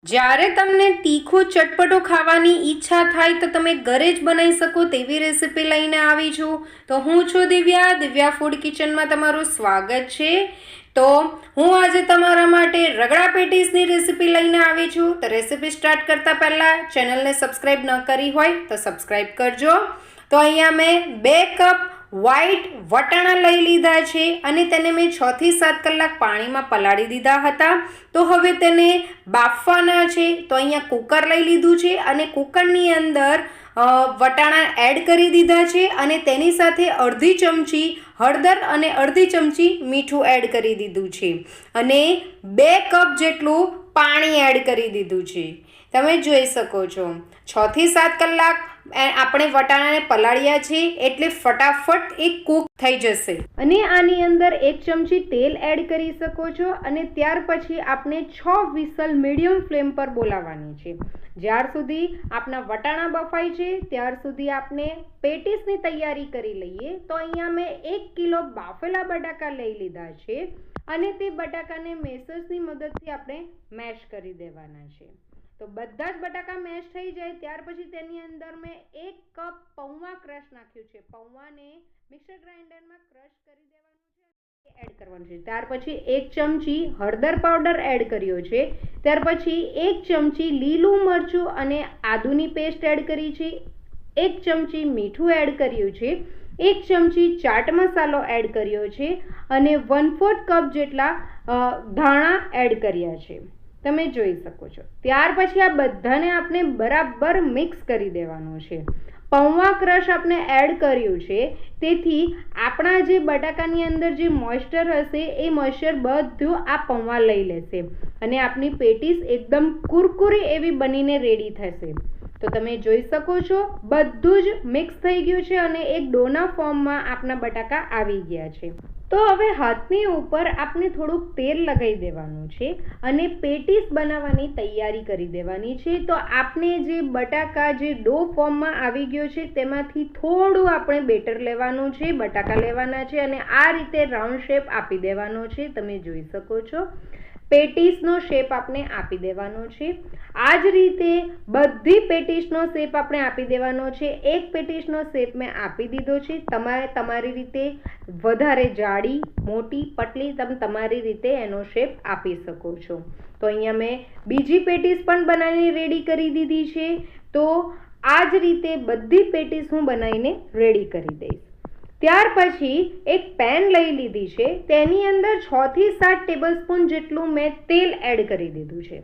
જ્યારે તમને તીખું ચટપટું ખાવાની ઈચ્છા થાય તો તમે ઘરે જ બનાવી શકો તેવી રેસીપી લઈને આવી છું. તો હું છું દિવ્યા ફૂડ કિચનમાં તમારું સ્વાગત છે. તો હું આજે તમારા માટે રગડા પેટીસની રેસીપી લઈને આવી છું. તો રેસીપી સ્ટાર્ટ કરતાં પહેલાં ચેનલને સબસ્ક્રાઈબ ન કરી હોય તો સબસ્ક્રાઈબ કરજો. તો અહીંયા મેં 2 કપ વ્હાઈટ વટાણા લઈ લીધા છે અને તેને મેં 6 થી 7 કલાક પાણીમાં પલાળી દીધા હતા. તો હવે તેને બાફવાના છે. તો અહીંયા કુકર લઈ લીધું છે અને કુકરની અંદર વટાણા એડ કરી દીધા છે અને તેની સાથે અડધી ચમચી હળદર અને અડધી ચમચી મીઠું એડ કરી દીધું છે અને 2 કપ જેટલું પાણી એડ કરી દીધું છે. તમે જોઈ શકો છો 6 થી 7 કલાક આપણે વટાણાને પલાળ્યા છે એટલે ફટાફટ એ કૂક થઈ જશે. અને આની અંદર 1 ચમચી તેલ એડ કરી શકો છો અને ત્યાર પછી આપણે 6 વિસલ મીડિયમ ફ્લેમ પર બોલાવવાની છે. જ્યાર સુધી આપણા વટાણા બફાય છે ત્યાર સુધી આપણે પેટીસની તૈયારી કરી લઈએ. તો અહીંયા મેં 1 કિલો બાફેલા બટાકા લઈ લીધા છે અને તે બટાકાને મેસર્સની મદદથી આપણે મેશ કરી દેવાના છે. તો બધા જ બટાકા મેશ થઈ જાય ત્યાર પછી તેની અંદર મેં 1 કપ પૌવા ક્રશ નાખ્યું છે. પૌવાને મિક્સર ગ્રાઇન્ડરમાં ક્રશ કરી દેવાનું છે, એડ કરવાનું છે. ત્યાર પછી 1 ચમચી હળદર પાવડર એડ કર્યો છે. ત્યાર પછી 1 ચમચી લીલું મરચું અને આદુની પેસ્ટ એડ કરી છે. 1 ચમચી મીઠું એડ કર્યું છે. 1 ચમચી ચાટ મસાલો એડ કર્યો છે અને 1/4 કપ જેટલા ધાણા એડ કર્યા છે. તમે જોઈ શકો છો. ત્યાર પછી આ બધાને આપણે બરાબર મિક્સ કરી દેવાનું છે. પૌવા ક્રશ આપણે એડ કર્યું છે તેથી આપણા જે બટાકાની અંદર જે મોઇસ્ચર હશે એ મોઇસ્ચર બધું આ પૌવા લઈ લેશે અને આપણી પેટીસ એકદમ કુરકુરી એવી બનીને રેડી થશે. તો તમે જોઈ શકો છો બધું જ મિક્સ થઈ ગયું છે અને એક ડોના ફોર્મમાં આપણા બટાકા આવી ગયા છે. તો હવે હાથની ઉપર આપણે થોડુંક તેલ લગાવી દેવાનું છે અને પેટીસ બનાવવાની તૈયારી કરી દેવાની છે. તો આપણે જે બટાકા જે ડો ફોર્મમાં આવી ગયો છે તેમાંથી થોડું આપણે બેટર લેવાનું છે, બટાકા લેવાના છે અને આ રીતે રાઉન્ડ શેપ આપી દેવાનો છે. તમે જોઈ શકો છો પેટીસનો શેપ આપણે આપી દેવાનો છે. આ જ રીતે બધી પેટીસનો શેપ આપણે આપી દેવાનો છે. એક પેટીસનો શેપ મેં આપી દીધો છે. તમારે તમારી રીતે વધારે જાડી, મોટી, પતલી તમે તમારી રીતે એનો શેપ આપી શકો છો. તો અહીંયા મેં બીજી પેટીસ પણ બનાવીને રેડી કરી દીધી છે. તો આ જ રીતે બધી પેટીસ હું બનાવીને રેડી કરી દઈશ. ત્યાર પછી એક પેન લઈ લીધી છે. તેની અંદર 6 થી 7 ટેબલસ્પૂન જેટલું મેં તેલ એડ કરી દીધું છે.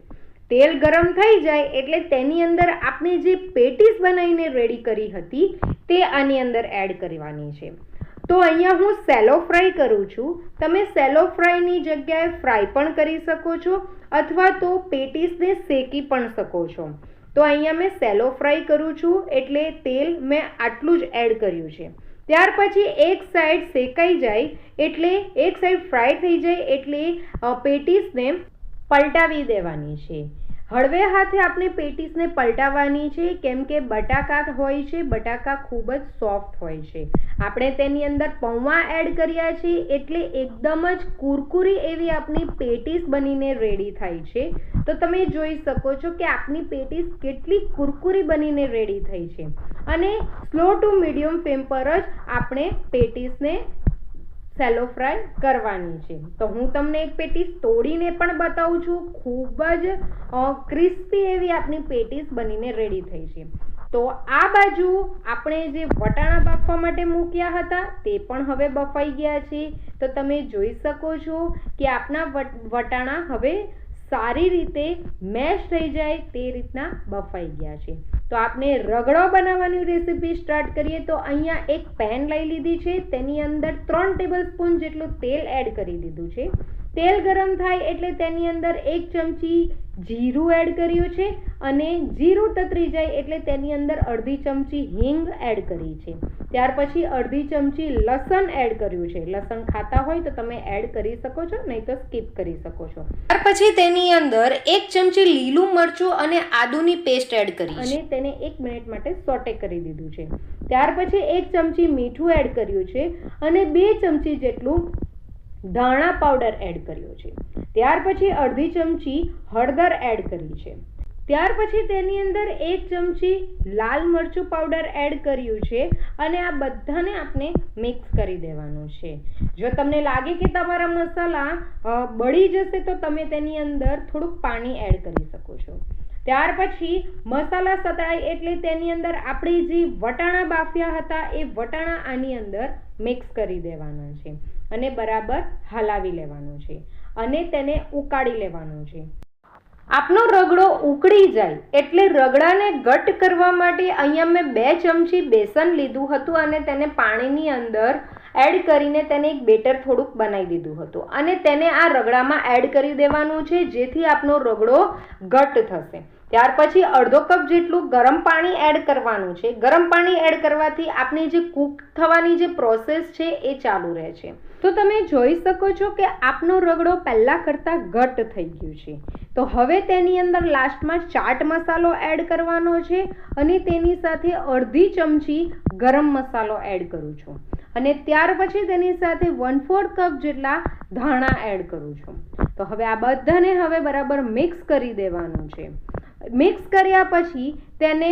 તેલ ગરમ થઈ જાય એટલે તેની અંદર આપણે જે પેટીસ બનાવીને રેડી કરી હતી તે આની અંદર એડ કરવાની છે. તો અહીંયા હું સેલો ફ્રાય કરું છું. તમે સેલો ફ્રાયની જગ્યાએ ફ્રાય પણ કરી શકો છો અથવા તો પેટીસને શેકી પણ શકો છો. તો અહીંયા મેં સેલો ફ્રાય કરું છું એટલે તેલ મેં આટલું જ એડ કર્યું છે. ત્યાર પછી એક સાઈડ શેકાઈ જાય એટલે એક સાઈડ ફ્રાય થઈ જાય એટલે પેટીસને પલટાવી દેવાની છે. હળવે હાથે આપણે પેટીસને પલટાવવાની છે કેમ કે બટાકા હોય છે, બટાકા ખૂબ જ સોફ્ટ હોય છે. આપણે તેની અંદર પૌવા એડ કર્યા છે એટલે એકદમ જ કુરકુરી એવી આપણી પેટીસ બનીને રેડી થાય છે. તો તમે જોઈ શકો છો કે આપણી પેટીસ કેટલી કુરકુરી બનીને રેડી થઈ છે અને સ્લો ટુ મીડિયમ ફ્લેમ પર જ આપણે પેટીસને સેલો ફ્રાય કરવાની છે. તો હું તમને એક પેટીસ તોડીને પણ બતાવું છું. ખૂબ જ ક્રિસ્પી એવી આપણી પેટીસ બનીને રેડી થઈ છે. તો આ બાજુ આપણે જે વટાણા બાફવા માટે મૂક્યા હતા તે પણ હવે બફાઈ ગયા છે. તો તમે જોઈ શકો છો કે આપણા વટાણા હવે સારી રીતે મેશ થઈ જાય તે રીતના બફાઈ ગયા છે. તો આપણે રગડો બનાવવાની રેસીપી સ્ટાર્ટ કરીએ. તો અહીંયા એક પેન લઈ લીધી છે. તેની અંદર 3 ટેબલસ્પૂન જેટલું તેલ એડ કરી દીધું છે. તેલ ગરમ થાય એટલે તેની અંદર 1 ચમચી જીરું એડ કર્યું છે અને જીરું તતરી જાય એટલે તેની અંદર અડધી ચમચી હિંગ એડ કરી છે. ત્યાર પછી અડધી ચમચી લસણ એડ કર્યું છે. લસણ ખાતા હોય તો તમે એડ કરી શકો છો, નહીં તો સ્કીપ કરી શકો છો. ત્યાર પછી તેની અંદર 1 ચમચી લીલું મરચું અને આદુની પેસ્ટ એડ કરી અને તેને 1 મિનિટ માટે સોટે કરી દીધું છે. ત્યાર પછી 1 ચમચી મીઠું એડ કર્યું છે અને 2 ચમચી જેટલું ધાણા પાવડર એડ કર્યો છે, ત્યાર પછી અડધી ચમચી હળદર એડ કરી છે, ત્યાર પછી તેની અંદર 1 ચમચી લાલ મરચું પાવડર એડ કર્યું છે અને આ બધાને આપણે મિક્સ કરી દેવાનું છે. જો તમને લાગે કે તમારા મસાલા બળી જશે તો તમે તેની અંદર થોડુંક પાણી એડ કરી શકો છો. ત્યાર પછી મસાલા સતળાય એટલે તેની અંદર આપણે જે વટાણા બાફ્યા હતા એ વટાણા આની અંદર મિક્સ કરી દેવાના છે અને બરાબર હલાવી લેવાનું છે અને તેને ઉકાળી લેવાનું છે. આપનો રગડો ઉકળી જાય એટલે રગડાને ઘટ કરવા માટે અહીંયા મેં 2 ચમચી બેસન લીધું હતું અને તેને પાણીની અંદર એડ કરીને તેને એક બેટર થોડુંક બનાવી દીધું હતું અને તેને આ રગડામાં એડ કરી દેવાનું છે જેથી આપનો રગડો ઘટ થશે. ત્યાર પછી અડધો કપ જેટલું ગરમ પાણી એડ કરવાનું છે. ગરમ પાણી એડ કરવાથી આપણી જે કૂક થવાની જે પ્રોસેસ છે એ ચાલુ રહે છે. તો તમે જોઈ શકો છો કે આપનો રગડો પહેલાં કરતાં ઘટ થઈ ગયું છે. તો હવે તેની અંદર લાસ્ટમાં ચાટ મસાલો એડ કરવાનો છે અને તેની સાથે અડધી ચમચી ગરમ મસાલો એડ કરું છું અને ત્યાર પછી તેની સાથે 1/4 કપ જેટલા ધાણા એડ કરું છું. તો હવે આ બધાને હવે બરાબર મિક્સ કરી દેવાનું છે. મિક્સ કર્યા પછી તેને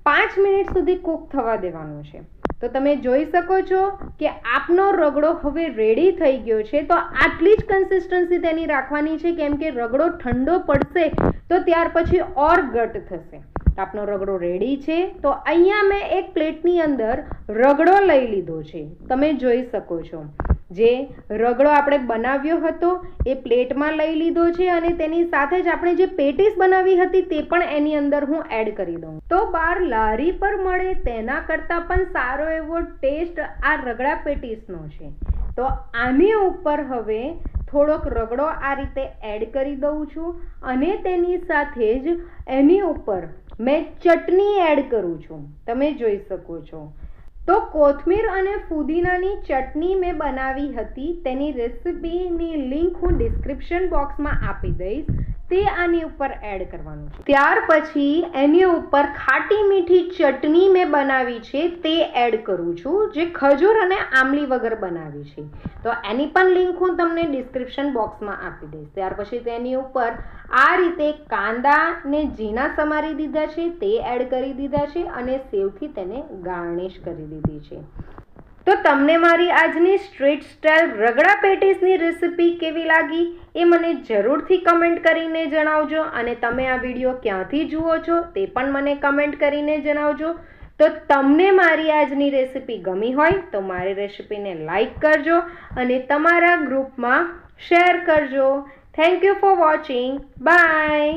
5 મિનિટ સુધી કૂક થવા દેવાનું છે. તો તમે જોઈ શકો છો કે આપનો રગડો હવે રેડી થઈ ગયો છે. તો આટલી જ કન્સિસ્ટન્સી તેની રાખવાની છે કેમ કે રગડો ઠંડો પડશે તો ત્યાર પછી ઓર ઘટ થશે. આપનો રગડો રેડી છે. તો અહીંયા મેં એક પ્લેટની અંદર રગડો લઈ લીધો છે. તમે જોઈ શકો છો જે રગડો આપણે બનાવ્યો હતો એ પ્લેટમાં લઈ લીધો છે અને તેની સાથે જ આપણે જે પેટીસ બનાવી હતી તે પણ એની અંદર હું એડ કરી દઉં. તો બહાર લારી પર મળે તેના કરતાં પણ સારો એવો ટેસ્ટ આ રગડા પેટીસનો છે. તો આની ઉપર હવે થોડોક રગડો આ રીતે એડ કરી દઉં છું અને તેની સાથે જ એની ઉપર મેં ચટણી એડ કરું છું. તમે જોઈ શકો છો. તો કોથમીર અને ફુદીનાની ચટણી મેં બનાવી હતી તેની રેસિપીની લિંક હું ડિસ્ક્રિપ્શન બોક્સમાં આપી દઈશ. તે આની ઉપર એડ કરવાનું છે. ત્યાર પછી એની ઉપર ખાટી મીઠી ચટણી મેં બનાવી છે તે એડ કરું છું જે ખજૂર અને આમલી વગર બનાવી છે. તો એની પણ લિંક હું તમને ડિસ્ક્રિપ્શન બોક્સમાં આપી દઈશ. ત્યાર પછી તેની ઉપર આ રીતે કાંદાને ઝીણા સમારી દીધા છે તે એડ કરી દીધા છે અને સેવથી તેને ગાર્નિશ કરી દીધી છે. તો તમને મારી આજની સ્ટ્રીટ સ્ટાઇલ રગડા પેટીસની રેસિપી કેવી લાગી એ મને જરૂરથી કમેન્ટ કરીને જણાવજો અને તમે આ વિડીયો ક્યાંથી જુઓ છો તે પણ મને કમેન્ટ કરીને જણાવજો. તો તમને મારી આજની રેસિપી ગમી હોય તો મારી રેસિપીને લાઈક કરજો અને તમારા ગ્રુપમાં શેર કરજો. Thank you for watching. By.